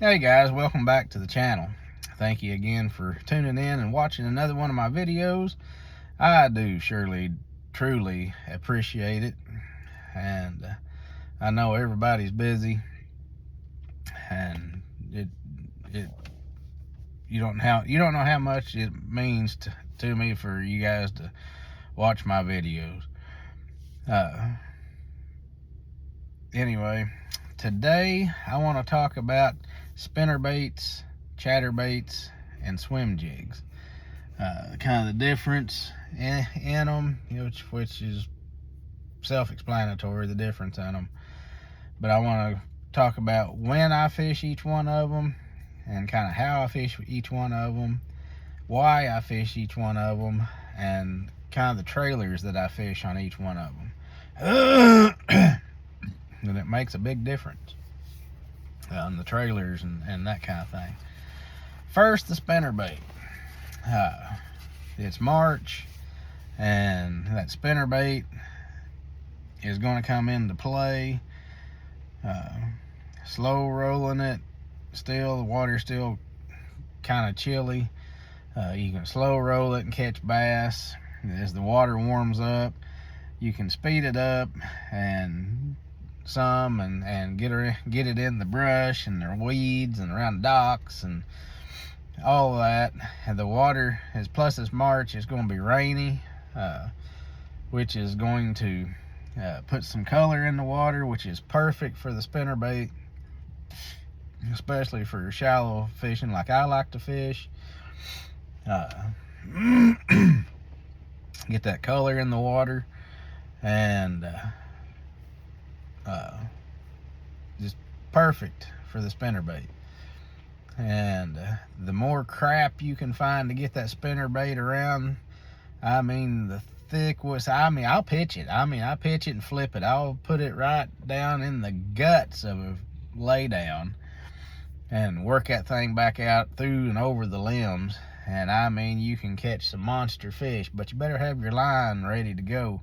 Hey guys, welcome back to the channel. Thank you again for tuning in and watching another one of my videos. I do surely, truly appreciate it. And I know everybody's busy, and it you don't know how much it means to me for you guys to watch my videos. Anyway, today I want to talk about spinner baits, chatterbaits, and swim jigs. Kind of the difference in them, which is self-explanatory, the difference in them. But I want to talk about when I fish each one of them, and kind of how I fish each one of them, why I fish each one of them, and kind of the trailers that I fish on each one of them. And it makes a big difference on the trailers and that kind of thing. First, the spinnerbait. It's March, and that spinnerbait is going to come into play. Slow rolling it. Still, the water's still kind of chilly. You can slow roll it and catch bass. As the water warms up, you can speed it up and get it in the brush and the weeds and around the docks and all of that. And the water is, plus it's March, it's going to be rainy, which is going to put some color in the water, which is perfect for the spinnerbait, especially for shallow fishing like I like to fish. Get that color in the water, and just perfect for the spinnerbait. And the more crap you can find to get that spinnerbait around, I mean, the thickest, I'll pitch it. I pitch it and flip it. I'll put it right down in the guts of a lay down and work that thing back out through and over the limbs. And you can catch some monster fish, but you better have your line ready to go.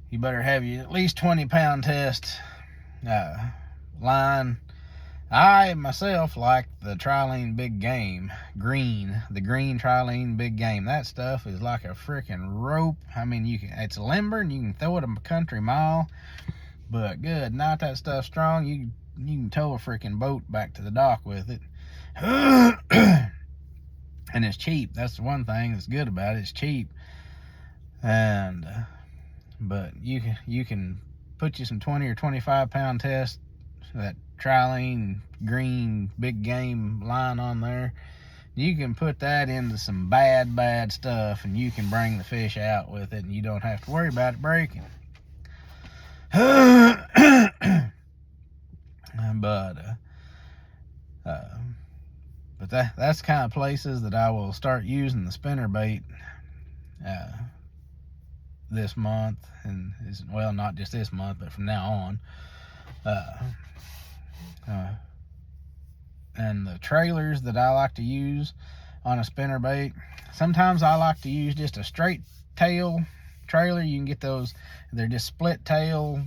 You better have your at least 20-pound test line. I myself like the Trilene Big Game green, the green Trilene Big Game. That stuff is like a freaking rope. It's limber and you can throw it a country mile, but good night, that stuff strong. You can tow a freaking boat back to the dock with it. And it's cheap. That's the one thing that's good about it. It's cheap. And but you can put you some 20 or 25-pound test, that Trilene green Big Game line on there. You can put that into some bad stuff, and you can bring the fish out with it, and you don't have to worry about it breaking. But that's kind of places that I will start using the spinnerbait this month, and well, not just this month, but from now on. And the trailers that I like to use on a spinnerbait, sometimes I like to use just a straight tail trailer. You can get those, they're just split tail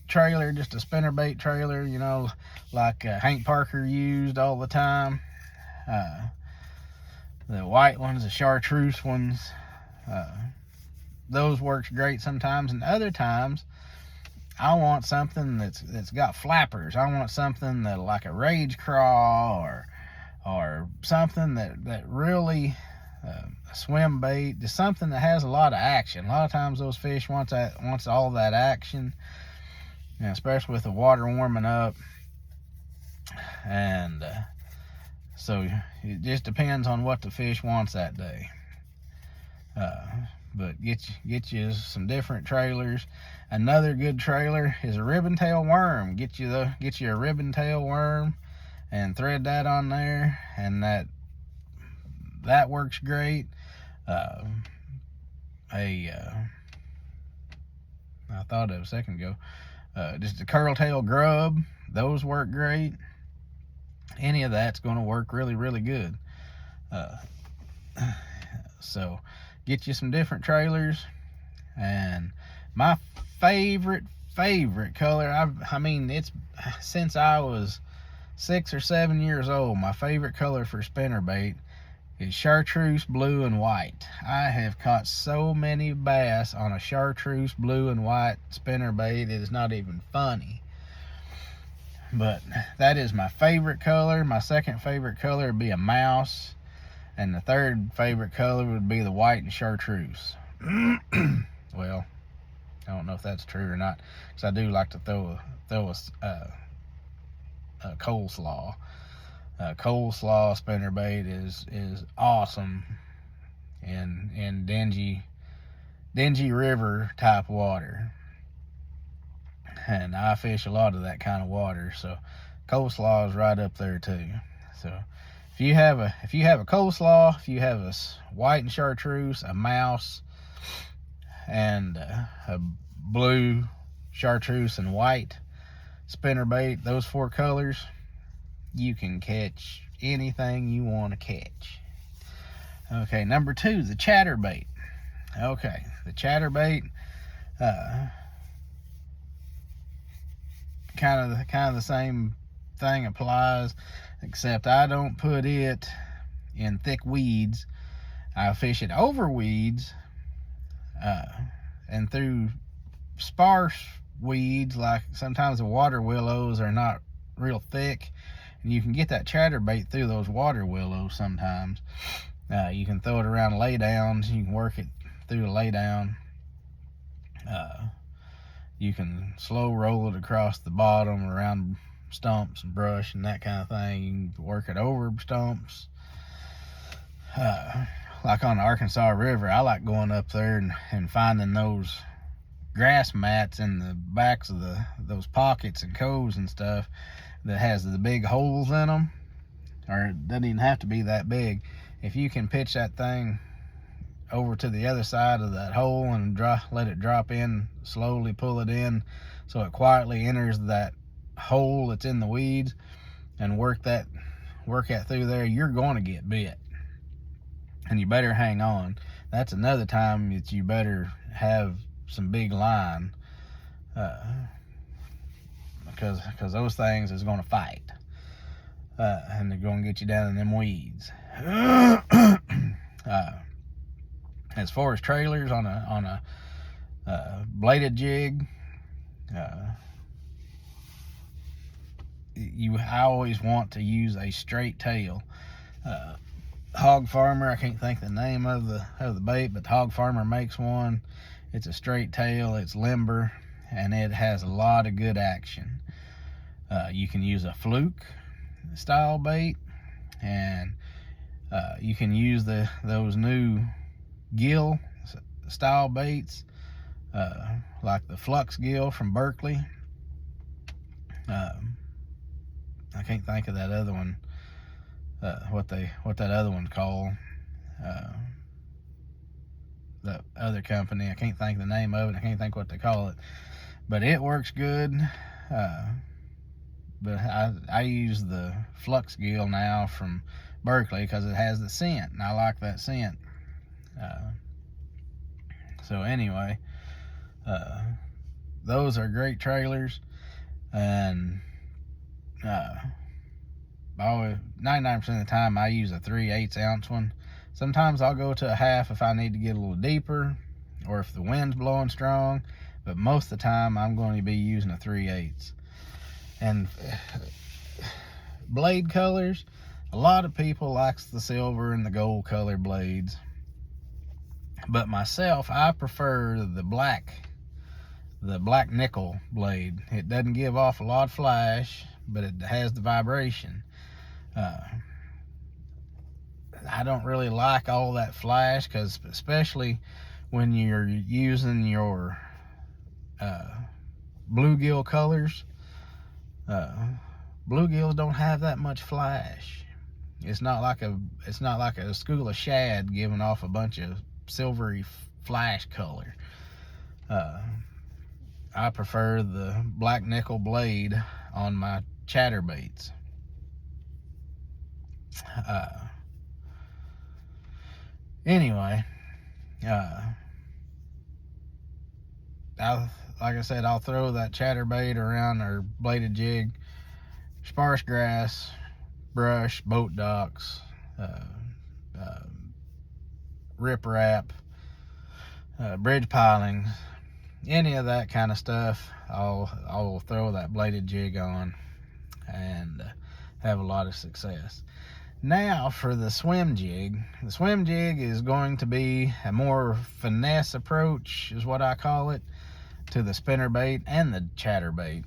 trailer, just a spinnerbait trailer, like Hank Parker used all the time. The white ones, the chartreuse ones, those works great sometimes, and other times I want something that's got flappers. I want something that, like a rage craw or something that really a swim bait, just something that has a lot of action. A lot of times those fish wants all that action, especially with the water warming up. And so it just depends on what the fish wants that day. But get you some different trailers. Another good trailer is a ribbon tail worm. Get you a ribbon tail worm and thread that on there, and that works great. I thought of it a second ago. Just a curl tail grub, those work great. Any of that's going to work really, really good. So get you some different trailers. And my favorite color, it's since I was 6 or 7 years old, my favorite color for spinnerbait is chartreuse blue and white. I have caught so many bass on a chartreuse blue and white spinnerbait, it is not even funny. But that is my favorite color. My second favorite color would be a mouse, and the third favorite color would be the white and chartreuse. Well, I don't know if that's true or not, because I do like to throw a coleslaw. Coleslaw spinnerbait is awesome in dingy river type water, and I fish a lot of that kind of water, so coleslaw is right up there too. So if you have a coleslaw, if you have a white and chartreuse, a mouse, and a blue, chartreuse, and white spinnerbait, those 4 colors, you can catch anything you want to catch. Okay, number 2, the chatterbait. Okay, the chatterbait, kind of the same thing applies, except I don't put it in thick weeds. I fish it over weeds, and through sparse weeds, like sometimes the water willows are not real thick, and you can get that chatterbait through those water willows sometimes. You can throw it around laydowns, you can work it through a laydown. You can slow roll it across the bottom around stumps and brush and that kind of thing. You can work it over stumps. Like on the Arkansas River, I like going up there and finding those grass mats in the backs of those pockets and coves and stuff that has the big holes in them, or it doesn't even have to be that big. If you can pitch that thing over to the other side of that hole and let it drop in, slowly pull it in so it quietly enters that hole that's in the weeds, and work that through there, you're going to get bit, and you better hang on. That's another time that you better have some big line, because those things is going to fight, and they're going to get you down in them weeds. As far as trailers on a bladed jig, I always want to use a straight tail. Hog Farmer, I can't think the name of the bait, but Hog Farmer makes one. It's a straight tail, it's limber, and it has a lot of good action. You can use a fluke style bait, and you can use those new gill style baits, like the Flux gill from Berkley. I can't think of that other one, what that other one called, the other company. I can't think the name of it. I can't think what they call it, but it works good. But I use the Flux gill now from Berkley because it has the scent, and I like that scent. So anyway, those are great trailers, and 99% of the time I use a 3/8 ounce one. Sometimes I'll go to a half if I need to get a little deeper, or if the wind's blowing strong, but most of the time I'm going to be using a 3/8. And blade colors, a lot of people likes the silver and the gold color blades, but myself, I prefer the black nickel blade. It doesn't give off a lot of flash, but it has the vibration. I don't really like all that flash, because especially when you're using your bluegill colors, bluegills don't have that much flash. It's not like a school of shad giving off a bunch of silvery flash color. I prefer the black nickel blade on my chatterbaits. Anyway, like I said, I'll throw that chatterbait around or bladed jig sparse grass, brush, boat docks, riprap, bridge pilings, any of that kind of stuff. I'll throw that bladed jig on and have a lot of success. Now for the swim jig. The swim jig is going to be a more finesse approach, is what I call it, to the spinnerbait and the chatterbait.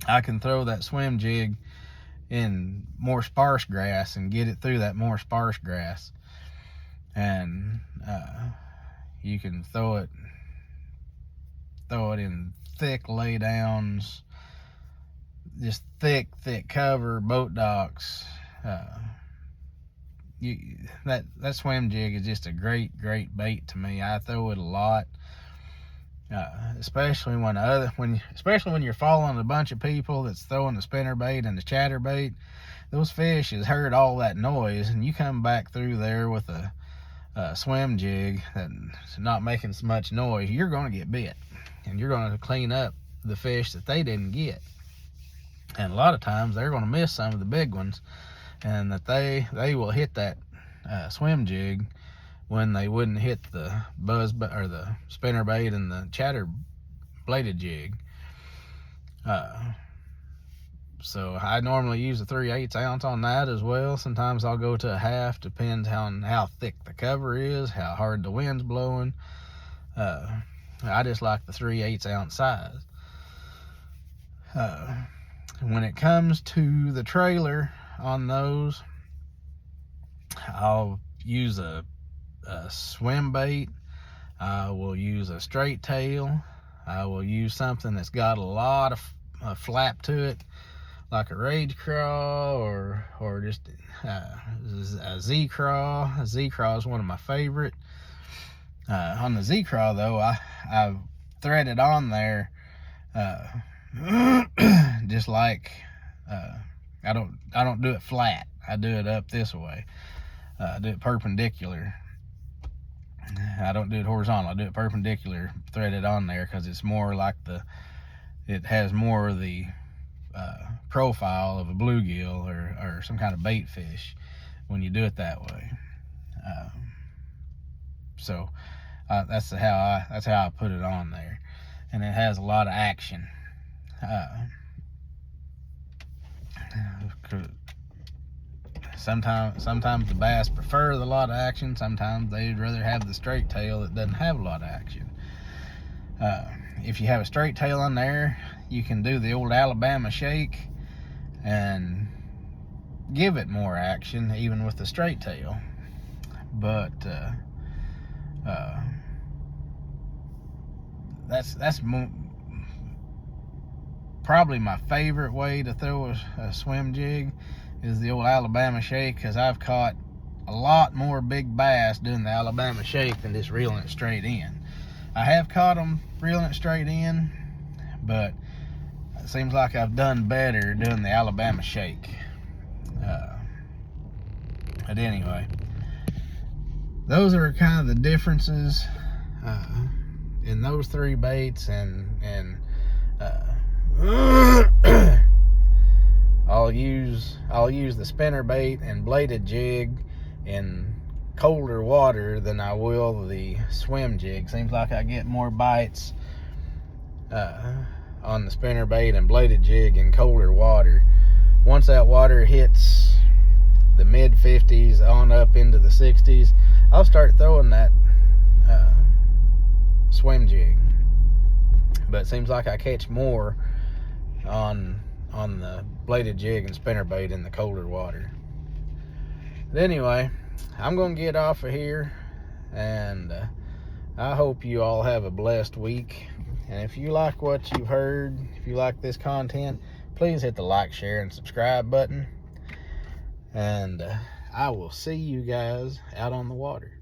I can throw that swim jig in more sparse grass and get it through that more sparse grass, and you can throw it in thick laydowns, just thick cover, boat docks. That swim jig is just a great bait to me. I throw it a lot, especially when you're following a bunch of people that's throwing the spinnerbait and the chatterbait. Those fish has heard all that noise, and you come back through there with a swim jig that's not making so much noise, you're going to get bit, and you're going to clean up the fish that they didn't get. And a lot of times they're going to miss some of the big ones, and that they will hit that swim jig when they wouldn't hit the or the spinnerbait and the chatter bladed jig. So I normally use a 3/8 ounce on that as well. Sometimes I'll go to a half, depends on how thick the cover is, how hard the wind's blowing. I just like the 3/8 ounce size. When it comes to the trailer on those, I'll use a swim bait. I will use a straight tail. I will use something that's got a lot of flap to it, like a rage craw or just a Z-craw. A Z-craw is one of my favorite. On the Z-craw though, I've threaded on there just like I don't do it flat. I do it up this way. I do it perpendicular. I don't do it horizontal. I do it perpendicular, threaded on there, because it's more like it has more of the profile of a bluegill or some kind of bait fish when you do it that way. So that's how I put it on there, and it has a lot of action. Sometimes the bass prefer the lot of action. Sometimes they'd rather have the straight tail that doesn't have a lot of action. If you have a straight tail on there, you can do the old Alabama shake and give it more action even with the straight tail. But that's probably my favorite way to throw a swim jig, is the old Alabama shake, because I've caught a lot more big bass doing the Alabama shake than just reeling it straight in. I have caught them reeling it straight in, but it seems like I've done better doing the Alabama shake. But anyway, those are kind of the differences in those three baits, and I'll use the spinnerbait and bladed jig in colder water than I will the swim jig. Seems like I get more bites on the spinnerbait and bladed jig in colder water. Once that water hits the mid 50s on up into the 60s, I'll start throwing that swim jig. But it seems like I catch more on the bladed jig and spinnerbait in the colder water. But anyway, I'm gonna get off of here, and I hope you all have a blessed week. And if you like what you've heard, if you like this content, please hit the like, share, and subscribe button. And I will see you guys out on the water.